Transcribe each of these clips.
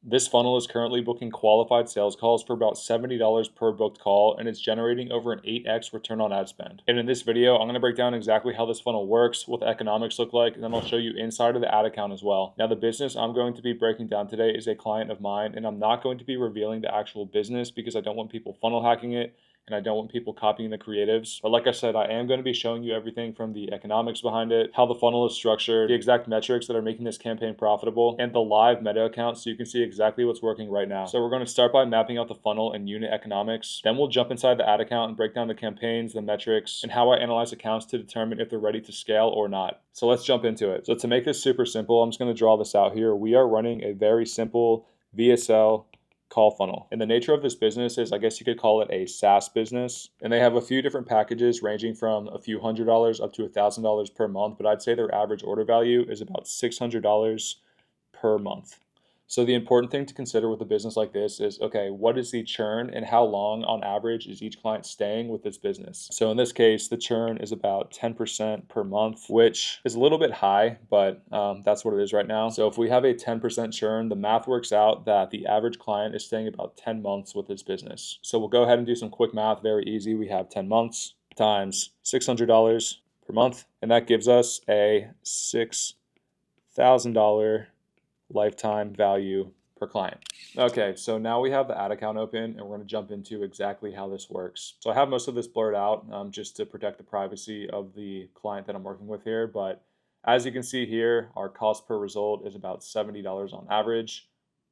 This funnel is currently booking qualified sales calls for about $70 per booked call, and it's generating over an 8x return on ad spend. And in this video, I'm going to break down exactly how this funnel works, what the economics look like, and then I'll show you inside of the ad account as well. Now, the business I'm going to be breaking down today is a client of mine, and I'm not going to be revealing the actual business because I don't want people funnel hacking it, and I don't want people copying the creatives. But like I said, I am going to be showing you everything from the economics behind it, how the funnel is structured, the exact metrics that are making this campaign profitable, and the live meta account so you can see exactly what's working right now. So we're going to start by mapping out the funnel and unit economics. Then we'll jump inside the ad account and break down the campaigns, the metrics, and how I analyze accounts to determine if they're ready to scale or not. So let's jump into it. So to make this super simple, I'm just going to draw this out here. We are running a very simple VSL call funnel. And the nature of this business is, I guess you could call it a SaaS business. And they have a few different packages ranging from a few $100s up to $1,000 per month. But I'd say their average order value is about $600 per month. So the important thing to consider with a business like this is, okay, what is the churn and how long on average is each client staying with this business? So in this case, the churn is about 10% per month, which is a little bit high, but that's what it is right now. So if we have a 10% churn, the math works out that the average client is staying about 10 months with this business. So we'll go ahead and do some quick math, very easy. We have 10 months times $600 per month, and that gives us a $6,000 lifetime value per client. Okay, so now we have the ad account open and we're going to jump into exactly how this works. So I have most of this blurred out just to protect the privacy of the client that I'm working with here. But as you can see here, our cost per result is about $70 on average.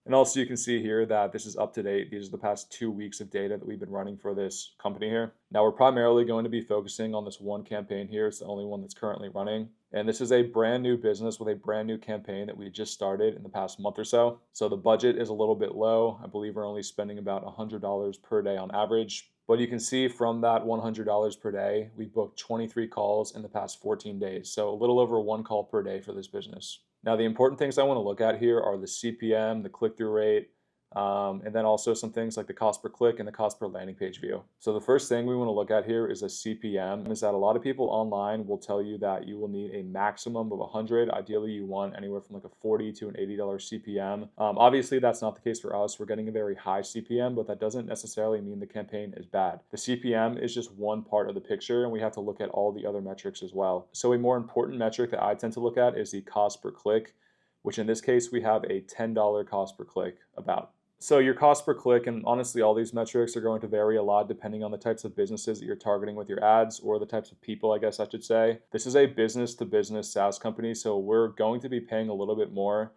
And also you can see here that this is up to date. These are the past 2 weeks of data that we've been running for this company here. Now we're primarily going to be focusing on this one campaign here. It's the only one that's currently running. And this is a brand new business with a brand new campaign that we just started in the past month or so. So the budget is a little bit low. I believe we're only spending about $100 per day on average. But you can see from that $100 per day, we booked 23 calls in the past 14 days. So a little over 1 call per day for this business. Now, the important things I want to look at here are the CPM, the click-through rate, and then also some things like the cost per click and the cost per landing page view. So the first thing we want to look at here is a CPM. Is that a lot of people online will tell you that you will need a maximum of 100. Ideally, you want anywhere from like a $40 to an $80 CPM. Obviously, that's not the case for us. We're getting a very high CPM, but that doesn't necessarily mean the campaign is bad. The CPM is just one part of the picture, and we have to look at all the other metrics as well. So a more important metric that I tend to look at is the cost per click, which in this case, we have a $10 cost per click about. So your cost per click, and honestly, all these metrics are going to vary a lot depending on the types of businesses that you're targeting with your ads, or the types of people, I guess I should say. This is a business-to-business SaaS company, so we're going to be paying a little bit more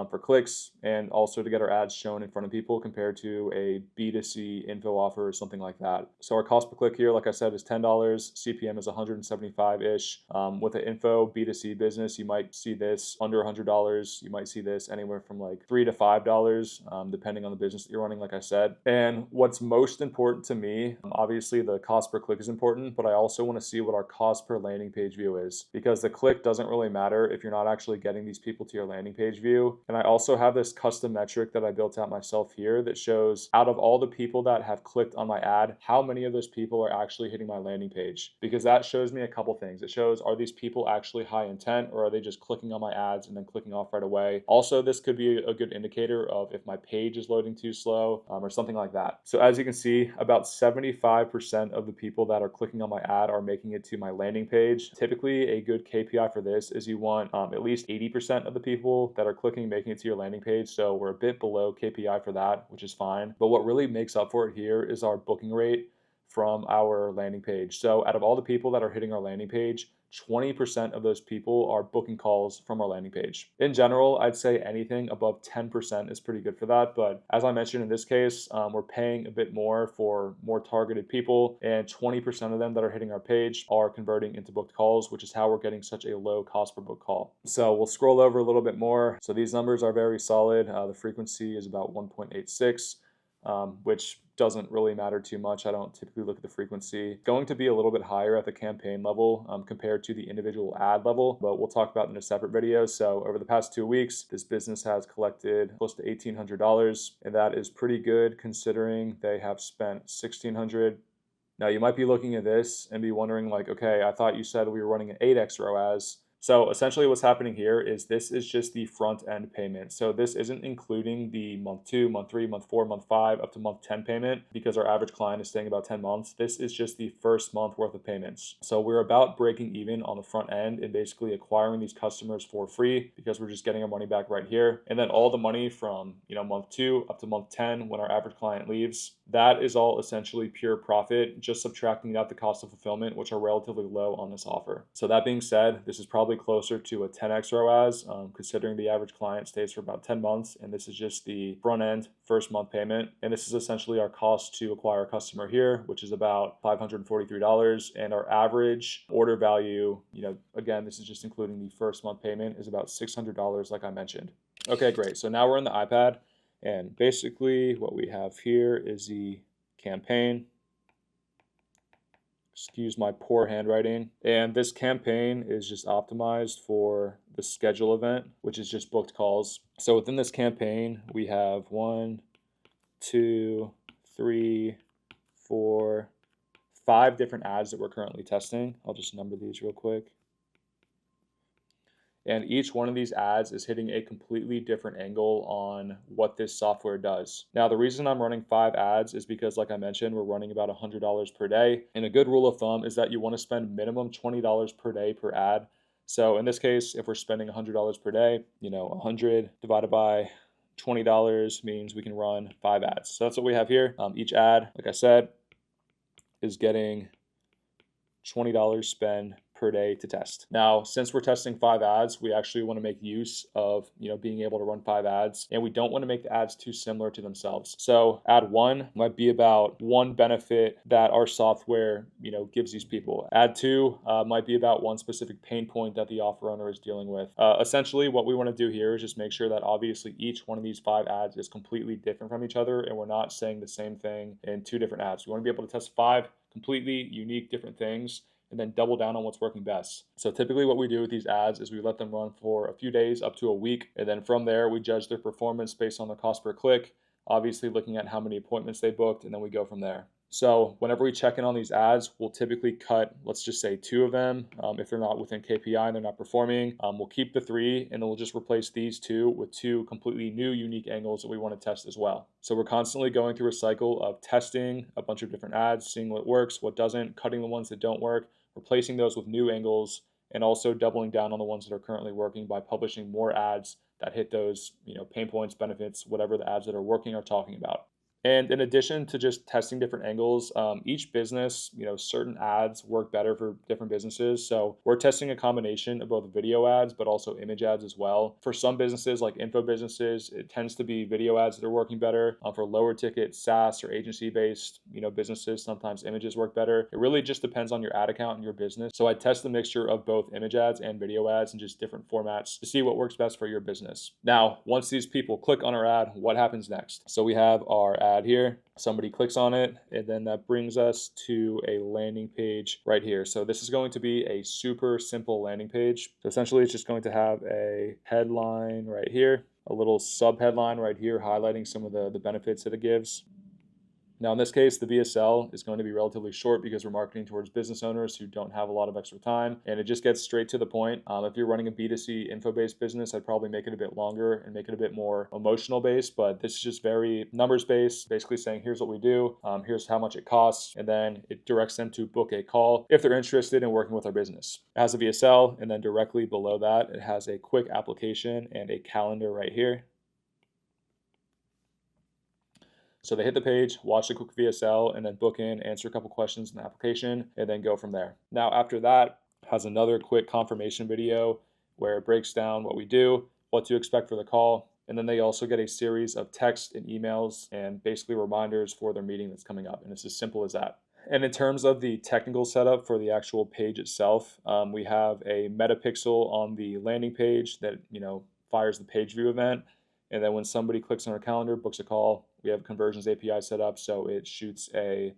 for clicks and also to get our ads shown in front of people compared to a B2C info offer or something like that. So our cost per click here, like I said, is $10. CPM is 175-ish. With an info B2C business, you might see this under $100. You might see this anywhere from like $3 to $5, depending on the business that you're running, like I said. And what's most important to me, obviously the cost per click is important, but I also want to see what our cost per landing page view is, because the click doesn't really matter if you're not actually getting these people to your landing page view. And I also have this custom metric that I built out myself here that shows out of all the people that have clicked on my ad, how many of those people are actually hitting my landing page, because that shows me a couple things. It shows, are these people actually high intent, or are they just clicking on my ads and then clicking off right away? Also, this could be a good indicator of if my page is loading too slow or something like that. So as you can see, about 75% of the people that are clicking on my ad are making it to my landing page. Typically, a good KPI for this is you want at least 80% of the people that are clicking making it to your landing page. So we're a bit below KPI for that, which is fine. But what really makes up for it here is our booking rate from our landing page. So out of all the people that are hitting our landing page, 20% of those people are booking calls from our landing page. In general, I'd say anything above 10% is pretty good for that. But as I mentioned in this case, we're paying a bit more for more targeted people, and 20% of them that are hitting our page are converting into booked calls, which is how we're getting such a low cost per book call. So we'll scroll over a little bit more. So these numbers are very solid. The frequency is about 1.86. Which doesn't really matter too much. I don't typically look at the frequency. Going to be a little bit higher at the campaign level compared to the individual ad level, but we'll talk about in a separate video. So over the past 2 weeks, this business has collected close to $1,800, and that is pretty good considering they have spent $1,600. Now you might be looking at this and be wondering like, okay, I thought you said we were running an 8x ROAS. So essentially what's happening here is this is just the front end payment. So this isn't including the month 2, month 3, month 4, month 5, up to month 10 payment because our average client is staying about 10 months. This is just the first month worth of payments. So we're about breaking even on the front end and basically acquiring these customers for free because we're just getting our money back right here. And then all the money from, month 2 up to month 10 when our average client leaves, that is all essentially pure profit, just subtracting out the cost of fulfillment, which are relatively low on this offer. So that being said, this is probably closer to a 10x ROAS, considering the average client stays for about 10 months. And this is just the front end first month payment. And this is essentially our cost to acquire a customer here, which is about $543. And our average order value, again, this is just including the first month payment, is about $600, like I mentioned. Okay, great. So now we're in the iPad. And basically what we have here is the campaign. Excuse my poor handwriting. And this campaign is just optimized for the schedule event, which is just booked calls. So within this campaign, we have 1, 2, 3, 4, 5 different ads that we're currently testing. I'll just number these real quick. And each one of these ads is hitting a completely different angle on what this software does. Now, the reason I'm running 5 ads is because, like I mentioned, we're running about $100 per day. And a good rule of thumb is that you want to spend minimum $20 per day per ad. So in this case, if we're spending $100 per day, 100 divided by $20 means we can run 5 ads. So that's what we have here. Each ad, like I said, is getting $20 spend per day to test. Now, since we're testing 5 ads, we actually want to make use of, being able to run 5 ads, and we don't want to make the ads too similar to themselves. So ad 1 might be about one benefit that our software, gives these people. Ad 2 might be about one specific pain point that the offer owner is dealing with. Essentially, what we want to do here is just make sure that obviously each one of these 5 ads is completely different from each other, and we're not saying the same thing in 2 different ads. We want to be able to test 5 completely unique different things and then double down on what's working best. So typically what we do with these ads is we let them run for a few days up to a week. And then from there, we judge their performance based on the cost per click, obviously looking at how many appointments they booked, and then we go from there. So whenever we check in on these ads, we'll typically cut, let's just say 2 of them. If they're not within KPI and they're not performing, we'll keep the 3 and then we'll just replace these 2 with 2 completely new unique angles that we want to test as well. So we're constantly going through a cycle of testing a bunch of different ads, seeing what works, what doesn't, cutting the ones that don't work, replacing those with new angles, and also doubling down on the ones that are currently working by publishing more ads that hit those, pain points, benefits, whatever the ads that are working are talking about. And in addition to just testing different angles, each business, certain ads work better for different businesses. So we're testing a combination of both video ads, but also image ads as well. For some businesses, like info businesses, it tends to be video ads that are working better. For lower ticket SaaS or agency-based, businesses, sometimes images work better. It really just depends on your ad account and your business. So I test a mixture of both image ads and video ads in just different formats to see what works best for your business. Now, once these people click on our ad, what happens next? So we have our ad here, somebody clicks on it, and then that brings us to a landing page right here. So this is going to be a super simple landing page. So essentially it's just going to have a headline right here, a little sub headline right here highlighting some of the benefits that it gives. Now, in this case, the VSL is going to be relatively short because we're marketing towards business owners who don't have a lot of extra time, and it just gets straight to the point. If you're running a B2C info-based business, I'd probably make it a bit longer and make it a bit more emotional-based, but this is just very numbers-based, basically saying, here's what we do, here's how much it costs, and then it directs them to book a call if they're interested in working with our business. It has a VSL, and then directly below that, it has a quick application and a calendar right here. So they hit the page, watch the quick VSL, and then book in, answer a couple questions in the application, and then go from there. Now, after that, has another quick confirmation video where it breaks down what we do, what to expect for the call, and then they also get a series of texts and emails and basically reminders for their meeting that's coming up. And it's as simple as that. And in terms of the technical setup for the actual page itself, we have a metapixel on the landing page that, fires the page view event. And then when somebody clicks on our calendar, books a call, we have Conversions API set up, so it shoots a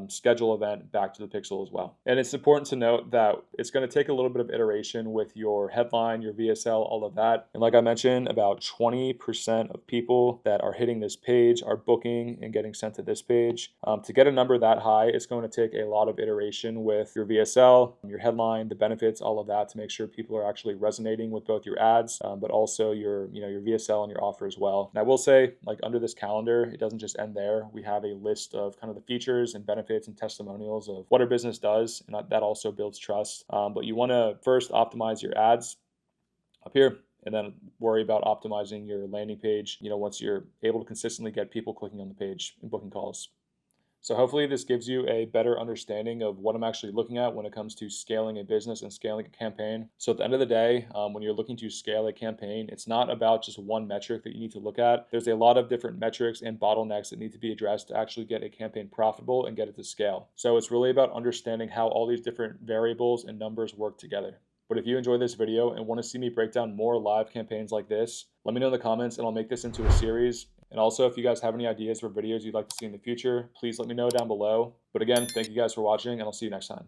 schedule event back to the pixel as well. And it's important to note that it's going to take a little bit of iteration with your headline, your VSL, all of that. And like I mentioned, about 20% of people that are hitting this page are booking and getting sent to this page. To get a number that high, it's going to take a lot of iteration with your VSL, your headline, the benefits, all of that, to make sure people are actually resonating with both your ads, but also your VSL and your offer as well. And I will say, like, under this calendar, it doesn't just end there. We have a list of kind of the features and benefits and testimonials of what our business does, and that also builds trust. But you want to first optimize your ads up here, and then worry about optimizing your landing page, once you're able to consistently get people clicking on the page and booking calls. So hopefully this gives you a better understanding of what I'm actually looking at when it comes to scaling a business and scaling a campaign. So at the end of the day, when you're looking to scale a campaign, it's not about just one metric that you need to look at. There's a lot of different metrics and bottlenecks that need to be addressed to actually get a campaign profitable and get it to scale. So it's really about understanding how all these different variables and numbers work together. But if you enjoyed this video and want to see me break down more live campaigns like this, let me know in the comments and I'll make this into a series. And also, if you guys have any ideas for videos you'd like to see in the future, please let me know down below. But again, thank you guys for watching, and I'll see you next time.